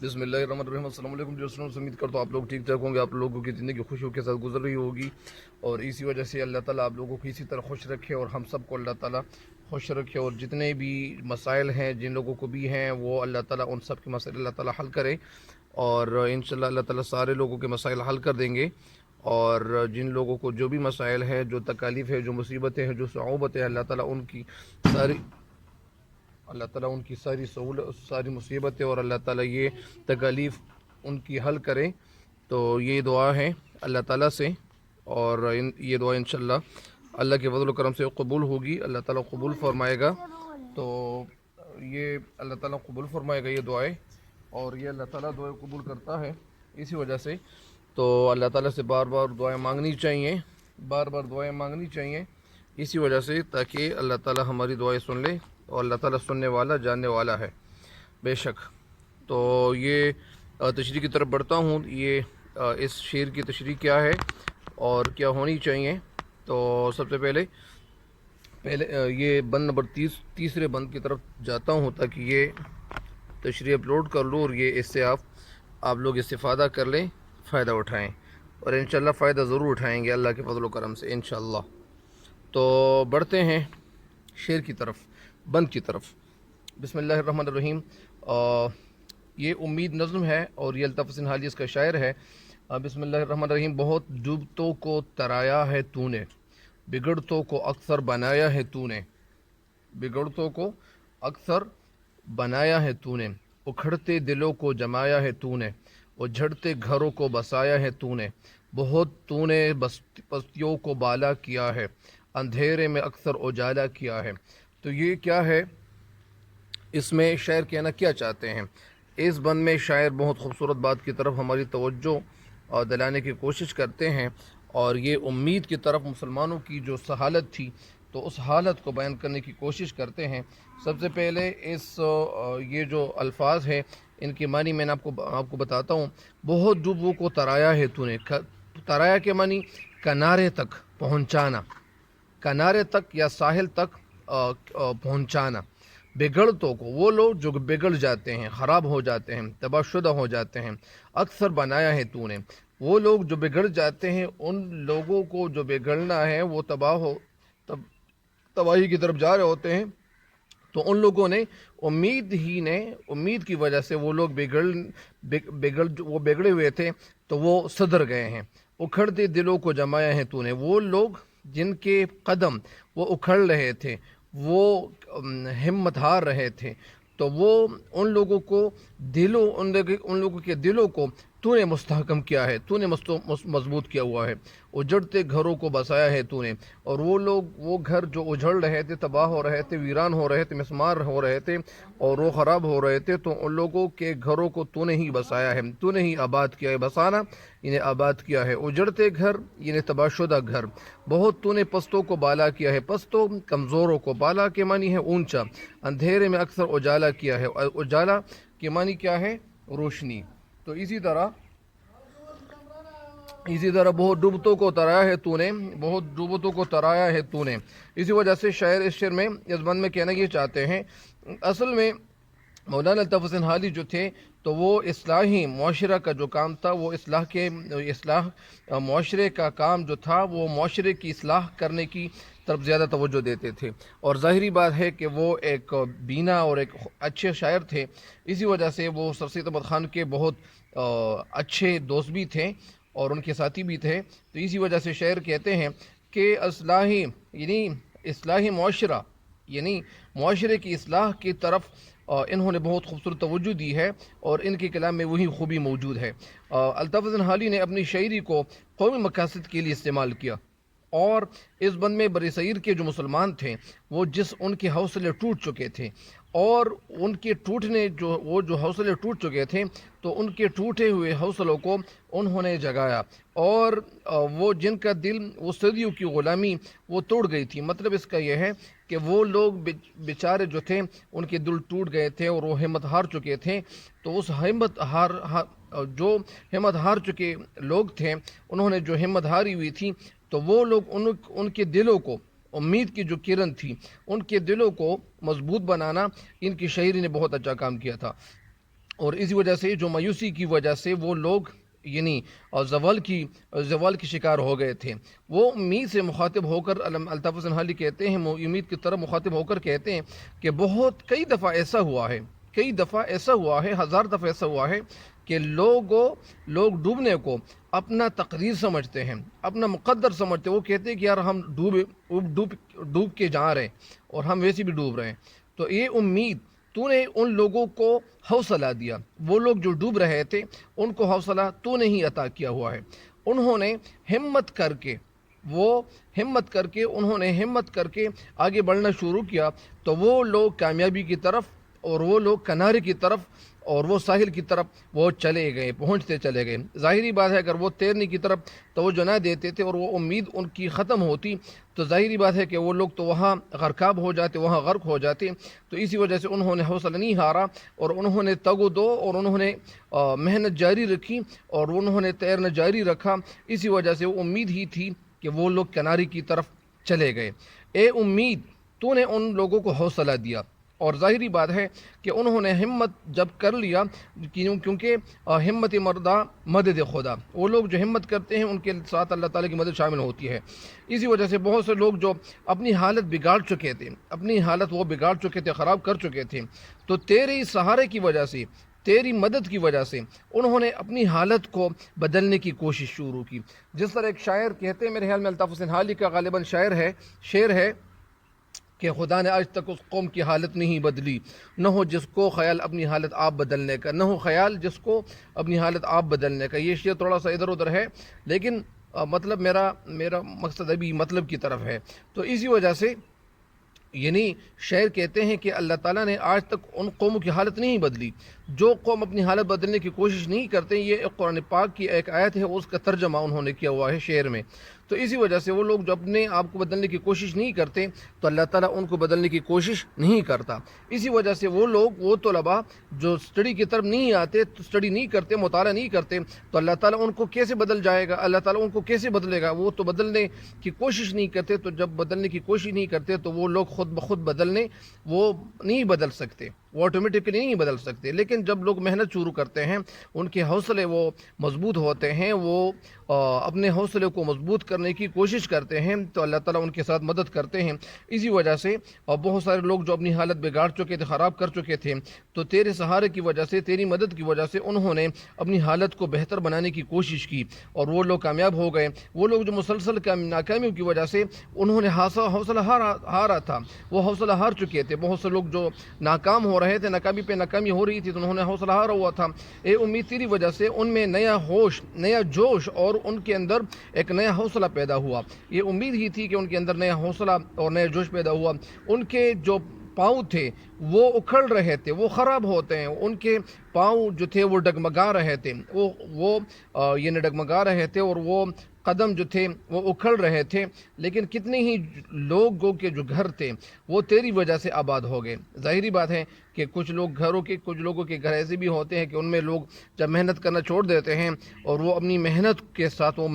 بسم اللہ الرحمن الرحیم۔ السلام علیکم دوستوں، امید کرتا ہوں آپ لوگ ٹھیک ٹھاک ہوں گے۔ آپ لوگوں کی زندگی خوشیوں کے ساتھ گزر رہی ہوگی، اور اسی وجہ سے اللہ تعالیٰ آپ لوگوں کو اسی طرح خوش رکھے اور ہم سب کو اللہ تعالیٰ خوش رکھے، اور جتنے بھی مسائل ہیں جن لوگوں کو بھی ہیں وہ اللہ تعالیٰ ان سب کے مسائل اللہ تعالیٰ حل کرے، اور انشاءاللہ اللہ تعالیٰ سارے لوگوں کے مسائل حل کر دیں گے۔ اور جن لوگوں کو جو بھی مسائل ہے، جو تکالیف ہے، جو مصیبتیں ہیں، جو صعوبتیں ہیں، اللہ تعالیٰ ان کی ساری مصیبتیں اور اللہ تعالیٰ یہ تکالیف ان کی حل کرے۔ تو یہ دعا ہے اللہ تعالیٰ سے، اور یہ دعا انشاءاللہ اللہ کے فضل و کرم سے قبول ہوگی، اللہ تعالیٰ قبول فرمائے گا۔ تو یہ اللہ تعالیٰ قبول فرمائے گا یہ دعائیں، اور یہ اللہ تعالیٰ دعائیں قبول کرتا ہے۔ اسی وجہ سے تو اللہ تعالیٰ سے بار بار دعائیں مانگنی چاہیے، اسی وجہ سے، تاکہ اللہ تعالیٰ ہماری دعائیں سن لے، اور اللہ تعالیٰ سننے والا جاننے والا ہے بے شک۔ تو یہ تشریح کی طرف بڑھتا ہوں۔ یہ اس شعر کی تشریح کیا ہے اور کیا ہونی چاہیے۔ تو سب سے پہلے یہ بند نمبر تیسرے بند کی طرف جاتا ہوں، تاکہ یہ تشریح اپلوڈ کر لوں، اور یہ اس سے آپ لوگ استفادہ کر لیں، فائدہ اٹھائیں، اور انشاءاللہ فائدہ ضرور اٹھائیں گے اللہ کے فضل و کرم سے انشاءاللہ۔ تو بڑھتے ہیں شعر کی طرف، بند کی طرف۔ بسم اللہ الرحمن الرحیم۔ یہ امید نظم ہے، اور یہ الطاف حسین حالی اس کا شاعر ہے۔ بسم اللہ الرحمن الرحیم۔ بہت ڈوبتوں کو ترایا ہے تو نے، بگڑتوں کو اکثر بنایا ہے تو نے، بگڑتوں کو اکثر بنایا ہے تو نے، اکھڑتے دلوں کو جمایا ہے تو نے، اجھڑتے گھروں کو بسایا ہے تو نے، بہت تو نے بستیوں کو بالا کیا ہے، اندھیرے میں اکثر اجالا کیا ہے۔ تو یہ کیا ہے، اس میں شاعر کہنا کیا چاہتے ہیں؟ اس بند میں شاعر بہت خوبصورت بات کی طرف ہماری توجہ دلانے کی کوشش کرتے ہیں، اور یہ امید کی طرف مسلمانوں کی جو حالت تھی، تو اس حالت کو بیان کرنے کی کوشش کرتے ہیں۔ سب سے پہلے یہ جو الفاظ ہیں ان کے معنی میں آپ کو بتاتا ہوں۔ بہت ڈوبوں کو ترایا ہے تو نے، ترایا کے معنی کنارے تک پہنچانا، کنارے تک یا ساحل تک پہنچانا۔ بگڑتوں کو، وہ لوگ جو بگڑ جاتے ہیں، خراب ہو جاتے ہیں، تباہ شدہ ہو جاتے ہیں، اکثر بنایا ہے تو نے، وہ لوگ جو بگڑ جاتے ہیں، ان لوگوں کو جو بگڑنا ہے وہ تباہی کی طرف جا رہے ہوتے ہیں، تو ان لوگوں نے امید کی وجہ سے وہ لوگ وہ بگڑے ہوئے تھے تو وہ سدھر گئے ہیں۔ اکھڑتے دلوں کو جمایا ہے تو نے، وہ لوگ جن کے قدم وہ اکھڑ رہے تھے، وہ ہمت ہار رہے تھے، تو وہ ان لوگوں کے دلوں کو تو نے مستحکم کیا ہے، تو نے مضبوط کیا ہوا ہے۔ اجڑتے گھروں کو بسایا ہے تو نے، اور وہ گھر جو اجڑ رہے تھے، تباہ ہو رہے تھے، ویران ہو رہے تھے، مسمار ہو رہے تھے، اور وہ خراب ہو رہے تھے، تو ان لوگوں کے گھروں کو تو نے ہی بسایا ہے، تو نے ہی آباد کیا ہے۔ بسانا انہیں آباد کیا ہے۔ اجڑتے گھر یعنی تباہ شدہ گھر۔ بہت تو نے پستوں کو بالا کیا ہے، پستوں کمزوروں کو، بالا کے معنی ہے اونچا، اندھیرے میں اکثر اجالا کیا ہے، اجالا کے معنی کیا ہے، روشنی۔ تو اسی طرح بہت ڈوبتوں کو ترایا ہے تو نے، بہت ڈوبتوں کو ترایا ہے تو نے۔ اسی وجہ سے شاعر اس شعر میں، اس بند میں کہنا یہ چاہتے ہیں، اصل میں مولانا الطاف حسین حالی جو تھے، تو وہ اصلاحی معاشرہ کا جو کام تھا، وہ اصلاح معاشرے کا کام جو تھا، وہ معاشرے کی اصلاح کرنے کی طرف زیادہ توجہ دیتے تھے، اور ظاہری بات ہے کہ وہ ایک بینا اور ایک اچھے شاعر تھے۔ اسی وجہ سے وہ سر سید احمد خان کے بہت اچھے دوست بھی تھے، اور ان کے ساتھی بھی تھے۔ تو اسی وجہ سے شاعر کہتے ہیں کہ اصلاحی معاشرہ یعنی معاشرے کی اصلاح کی طرف انہوں نے بہت خوبصورت توجہ دی ہے، اور ان کے کلام میں وہی خوبی موجود ہے۔ الطاف حسین حالی نے اپنی شاعری کو قومی مقاصد کے لیے استعمال کیا، اور اس بند میں بر صغیر کے جو مسلمان تھے، وہ ان کے حوصلے ٹوٹ چکے تھے، اور ان کے جو حوصلے ٹوٹ چکے تھے، تو ان کے ٹوٹے ہوئے حوصلوں کو انہوں نے جگایا، اور وہ جن کا دل وہ صدیوں کی غلامی وہ توڑ گئی تھی۔ مطلب اس کا یہ ہے کہ وہ لوگ بیچارے جو تھے، ان کے دل ٹوٹ گئے تھے، اور وہ ہمت ہار چکے تھے، تو اس جو ہمت ہار چکے لوگ تھے، انہوں نے جو ہمت ہاری ہوئی تھی، تو وہ لوگ ان کے دلوں کو، امید کی جو کرن تھی، ان کے دلوں کو مضبوط بنانا، ان کی شاعری نے بہت اچھا کام کیا تھا۔ اور اسی وجہ سے جو مایوسی کی وجہ سے وہ لوگ یعنی زوال کی شکار ہو گئے تھے، وہ امید سے مخاطب ہو کر الطاف حسین حالی کہتے ہیں، امید کی طرف مخاطب ہو کر کہتے ہیں کہ کئی دفعہ ایسا ہوا ہے، کئی دفعہ ایسا ہوا ہے، ہزار دفعہ ایسا ہوا ہے کہ لوگ ڈوبنے کو اپنا تقدیر سمجھتے ہیں، اپنا مقدر سمجھتے ہیں۔ وہ کہتے ہیں کہ یار ہم ڈوب کے جا رہے ہیں اور ہم ویسے بھی ڈوب رہے ہیں۔ تو یہ امید تو نے ان لوگوں کو حوصلہ دیا، وہ لوگ جو ڈوب رہے تھے ان کو حوصلہ تو نے ہی عطا کیا ہوا ہے۔ انہوں نے ہمت کر کے آگے بڑھنا شروع کیا، تو وہ لوگ کامیابی کی طرف اور وہ لوگ کنارے کی طرف اور وہ ساحل کی طرف وہ پہنچتے چلے گئے۔ ظاہری بات ہے اگر وہ تیرنے کی طرف توجہ نہ دیتے تھے اور وہ امید ان کی ختم ہوتی تو ظاہری بات ہے کہ وہ لوگ تو وہاں غرقاب ہو جاتے، وہاں غرق ہو جاتے۔ تو اسی وجہ سے انہوں نے حوصلہ نہیں ہارا اور انہوں نے تگ و دو اور انہوں نے محنت جاری رکھی اور انہوں نے تیرنا جاری رکھا۔ اسی وجہ سے وہ امید ہی تھی کہ وہ لوگ کنارے کی طرف چلے گئے۔ اے امید تو نے ان لوگوں کو حوصلہ دیا، اور ظاہری بات ہے کہ انہوں نے ہمت جب کر لیا، کیونکہ ہمت مردہ مدد خدا، وہ لوگ جو ہمت کرتے ہیں ان کے ساتھ اللہ تعالیٰ کی مدد شامل ہوتی ہے۔ اسی وجہ سے بہت سے لوگ جو اپنی حالت بگاڑ چکے تھے، خراب کر چکے تھے، تو تیرے سہارے کی وجہ سے، تیری مدد کی وجہ سے انہوں نے اپنی حالت کو بدلنے کی کوشش شروع کی۔ جس طرح ایک شاعر کہتے ہیں، میرے خیال میں الطاف حسین حالی کا غالباً شعر ہے کہ خدا نے آج تک اس قوم کی حالت نہیں بدلی، نہ ہو جس کو خیال اپنی حالت آپ بدلنے کا، نہ ہو خیال جس کو اپنی حالت آپ بدلنے کا۔ یہ شعر تھوڑا سا ادھر ادھر ہے، لیکن مطلب میرا مقصد ابھی مطلب کی طرف ہے۔ تو اسی وجہ سے یعنی شاعر کہتے ہیں کہ اللہ تعالیٰ نے آج تک ان قوموں کی حالت نہیں بدلی جو قوم اپنی حالت بدلنے کی کوشش نہیں کرتے۔ یہ قرآن پاک کی ایک آیت ہے، اس کا ترجمہ انہوں نے کیا ہوا ہے شعر میں۔ تو اسی وجہ سے وہ لوگ جو اپنے آپ کو بدلنے کی کوشش نہیں کرتے تو اللہ تعالیٰ ان کو بدلنے کی کوشش نہیں کرتا۔ اسی وجہ سے وہ طلباء جو اسٹڈی کی طرف نہیں آتے، اسٹڈی نہیں کرتے، مطالعہ نہیں کرتے، تو اللہ تعالیٰ ان کو کیسے بدل جائے گا؟ اللہ تعالیٰ ان کو کیسے بدلے گا؟ وہ تو بدلنے کی کوشش نہیں کرتے۔ تو جب بدلنے کی کوشش نہیں کرتے تو وہ لوگ خود بخود وہ نہیں بدل سکتے، وہ آٹومیٹکلی نہیں بدل سکتے۔ لیکن جب لوگ محنت شروع کرتے ہیں، ان کے حوصلے وہ مضبوط ہوتے ہیں، وہ اپنے حوصلے کو مضبوط کرنے کی کوشش کرتے ہیں، تو اللہ تعالیٰ ان کے ساتھ مدد کرتے ہیں۔ اسی وجہ سے بہت سارے لوگ جو اپنی حالت بگاڑ چکے تھے، خراب کر چکے تھے، تو تیرے سہارے کی وجہ سے، تیری مدد کی وجہ سے انہوں نے اپنی حالت کو بہتر بنانے کی کوشش کی اور وہ لوگ کامیاب ہو گئے۔ وہ لوگ جو مسلسل ناکامیوں کی وجہ سے انہوں نے حوصلہ ہارا تھا، وہ حوصلہ ہار چکے تھے۔ بہت سے لوگ جو ناکام ہو رہے تھے، ناکامی پہ ناکامی ہو رہی تھی، تو انہوں نے حوصلہ ہارا ہوا تھا۔ اے امید تیری وجہ سے ان میں نیا ہوش، نیا جوش اور ان کے اندر ایک نیا حوصلہ پیدا ہوا۔ یہ امید ہی تھی کہ ان کے اندر نیا حوصلہ اور نیا جوش پیدا ہوا۔ ان کے جو پاؤں تھے وہ اکھڑ رہے تھے، وہ خراب ہوتے ہیں، ان کے پاؤں جو تھے وہ ڈگمگا رہے تھے، وہ ڈگمگا رہے تھے، اور وہ قدم جو تھے وہ اکھڑ رہے تھے۔ لیکن کتنے ہی لوگوں کے جو گھر تھے وہ تیری وجہ سے آباد ہو گئے۔ ظاہری بات ہے کہ کچھ لوگوں کے گھر ایسے بھی ہوتے ہیں کہ ان میں لوگ جب محنت کرنا چھوڑ دیتے ہیں اور وہ اپنی محنت کے ساتھ وہ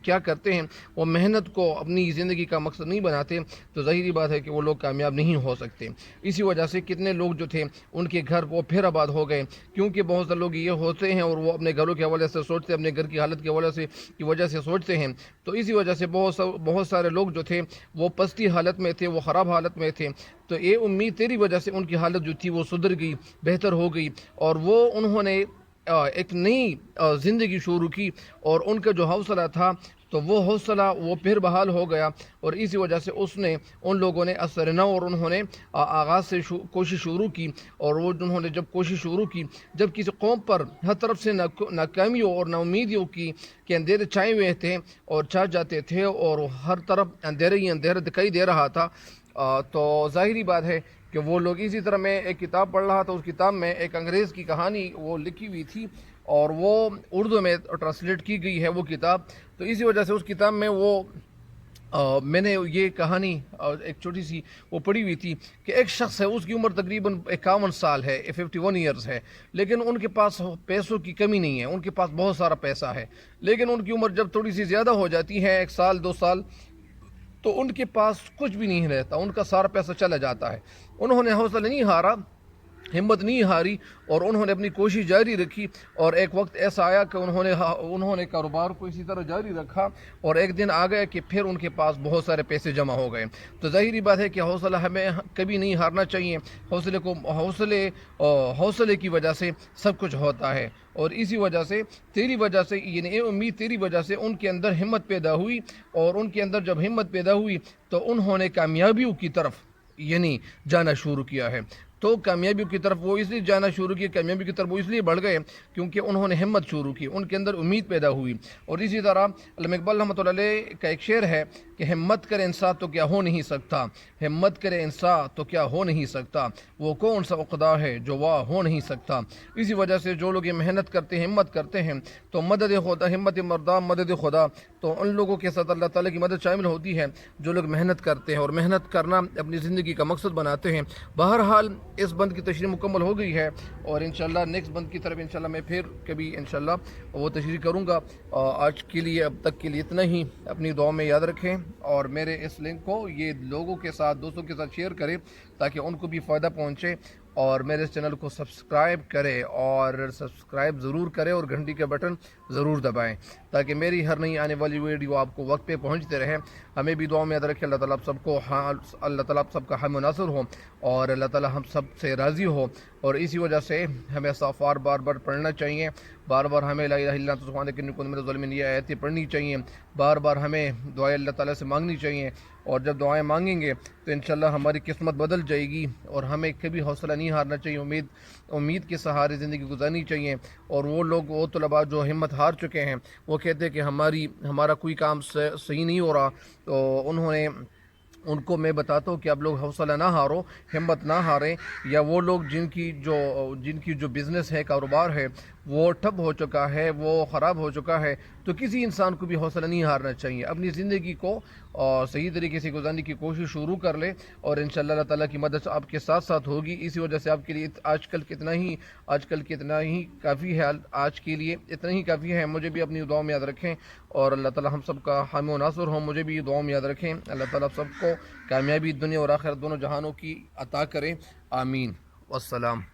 کیا کرتے ہیں، وہ محنت کو اپنی زندگی کا مقصد نہیں بناتے، تو ظاہری بات ہے کہ وہ لوگ کامیاب نہیں ہو سکتے۔ اسی وجہ سے کتنے لوگ جو تھے ان کے گھر وہ پھر آباد ہو گئے، کیونکہ بہت سے لوگ یہ ہوتے ہیں اور وہ اپنے گھروں کے حوالے سے سوچتے ہیں، اپنے گھر کی حالت کے حوالے کی وجہ سے سوچتے ہیں۔ تو اسی وجہ سے بہت سارے لوگ جو تھے وہ پستی حالت میں تھے، وہ خراب حالت میں تھے۔ تو یہ امید تیری وجہ سے ان کی حالت جو تھی وہ سدھر گئی، بہتر ہو گئی، اور انہوں نے ایک نئی زندگی شروع کی، اور ان کا جو حوصلہ تھا تو وہ حوصلہ وہ پھر بحال ہو گیا، اور اسی وجہ سے ان لوگوں نے اثر نو اور انہوں نے آغاز سے کوشش شروع کی، اور انہوں نے جب کوشش شروع کی، جب کسی قوم پر ہر طرف سے ناکامیوں اور ناامیدیوں کے اندھیرے چھائے ہوئے تھے اور چھا جاتے تھے، اور ہر طرف اندھیرے ہی اندھیرا دکھائی دے رہا تھا، تو ظاہری بات ہے کہ وہ لوگ اسی طرح، میں ایک کتاب پڑھ رہا تھا، اس کتاب میں ایک انگریز کی کہانی وہ لکھی ہوئی تھی اور وہ اردو میں ٹرانسلیٹ کی گئی ہے وہ کتاب۔ تو اسی وجہ سے اس کتاب میں میں نے یہ کہانی ایک چھوٹی سی وہ پڑھی ہوئی تھی کہ ایک شخص ہے، اس کی عمر تقریباً 51 سال ہے، 51 ایئرز ہے، لیکن ان کے پاس پیسوں کی کمی نہیں ہے، ان کے پاس بہت سارا پیسہ ہے، لیکن ان کی عمر جب تھوڑی سی زیادہ ہو جاتی ہے، 1 سال 2 سال، تو ان کے پاس کچھ بھی نہیں رہتا، ان کا سارا پیسہ چلا جاتا ہے۔ انہوں نے حوصلہ نہیں ہارا، ہمت نہیں ہاری اور انہوں نے اپنی کوشش جاری رکھی، اور ایک وقت ایسا آیا کہ انہوں نے کاروبار کو اسی طرح جاری رکھا، اور ایک دن آ گیا کہ پھر ان کے پاس بہت سارے پیسے جمع ہو گئے۔ تو ظاہری بات ہے کہ حوصلہ ہمیں کبھی نہیں ہارنا چاہیے، حوصلے کی وجہ سے سب کچھ ہوتا ہے، اور اسی وجہ سے تیری وجہ سے یعنی امید تیری وجہ سے ان کے اندر ہمت پیدا ہوئی، اور ان کے اندر جب ہمت پیدا ہوئی تو انہوں نے کامیابیوں کی طرف یعنی جانا شروع کیا ہے۔ تو کامیابیوں کی طرف وہ اس لیے جانا شروع کیا، کامیابی کی طرف وہ اس لیے بڑھ گئے کیونکہ انہوں نے ہمت شروع کی، ان کے اندر امید پیدا ہوئی۔ اور اسی طرح علامہ اقبال رحمۃ اللہ علیہ کا ایک شعر ہے کہ ہمت کرے انسان تو کیا ہو نہیں سکتا، ہمت کرے انسان تو کیا ہو نہیں سکتا، وہ کون سا عقدہ ہے جو واہ ہو نہیں سکتا۔ اسی وجہ سے جو لوگ یہ محنت کرتے ہیں، ہمت کرتے ہیں، تو مدد خدا، ہمت مردہ مدد خدا، تو ان لوگوں کے ساتھ اللہ تعالیٰ کی مدد شامل ہوتی ہے جو لوگ محنت کرتے ہیں اور محنت کرنا اپنی زندگی کا مقصد بناتے ہیں۔ بہرحال اس بند کی تشریح مکمل ہو گئی ہے، اور انشاءاللہ نیکسٹ بند کی طرف انشاءاللہ میں پھر کبھی انشاءاللہ وہ تشریح کروں گا۔ آج کے لیے اب تک کے لیے اتنا ہی، اپنی دعا میں یاد رکھیں، اور میرے اس لنک کو یہ لوگوں کے ساتھ، دوستوں کے ساتھ شیئر کریں تاکہ ان کو بھی فائدہ پہنچے، اور میرے چینل کو سبسکرائب کرے، اور سبسکرائب ضرور کرے اور گھنٹی کا بٹن ضرور دبائیں تاکہ میری ہر نئی آنے والی ویڈیو آپ کو وقت پہ پہنچتے رہے۔ ہمیں بھی دعاؤں میں یاد رکھے، اللہ تعالیٰ آپ سب کو اللہ تعالیٰ آپ سب کا حامی و ناصر ہو، اور اللہ تعالیٰ ہم سب سے راضی ہو، اور اسی وجہ سے ہمیں استغفار بار بار پڑھنا چاہیے، بار بار ہمیں لا الہ الا انت سبحانک انی کنت من الظالمین یہ آیتیں پڑھنی چاہیے، بار بار ہمیں دعائیں اللہ تعالیٰ سے مانگنی چاہیے، اور جب دعائیں مانگیں گے تو انشاءاللہ ہماری قسمت بدل جائے گی، اور ہمیں کبھی حوصلہ نہیں ہارنا چاہیے، امید کے سہارے زندگی گزارنی چاہیے۔ اور وہ طلباء جو ہمت ہار چکے ہیں، وہ کہتے ہیں کہ ہمارا کوئی کام صحیح نہیں ہو رہا، تو ان کو میں بتاتا ہوں کہ آپ لوگ حوصلہ نہ ہارو، ہمت نہ ہاریں، یا وہ لوگ جن کی جو بزنس ہے، کاروبار ہے، وہ ٹھپ ہو چکا ہے، وہ خراب ہو چکا ہے، تو کسی انسان کو بھی حوصلہ نہیں ہارنا چاہیے، اپنی زندگی کو صحیح طریقے سے گزارنے کی کوشش شروع کر لے، اور انشاءاللہ اللہ تعالیٰ کی مدد آپ کے ساتھ ساتھ ہوگی۔ اسی وجہ سے آپ کے لیے آج کل کتنا ہی کافی ہے، آج کے لیے اتنا ہی کافی ہے۔ مجھے بھی اپنی دعاؤں میں یاد رکھیں، اور اللہ تعالیٰ ہم سب کا حامی و ناصر ہو، مجھے بھی دعاؤں میں یاد رکھیں۔ اللہ تعالیٰ سب کو کامیابی دنیا اور آخرت دونوں جہانوں کی عطا کریں، آمین، والسلام۔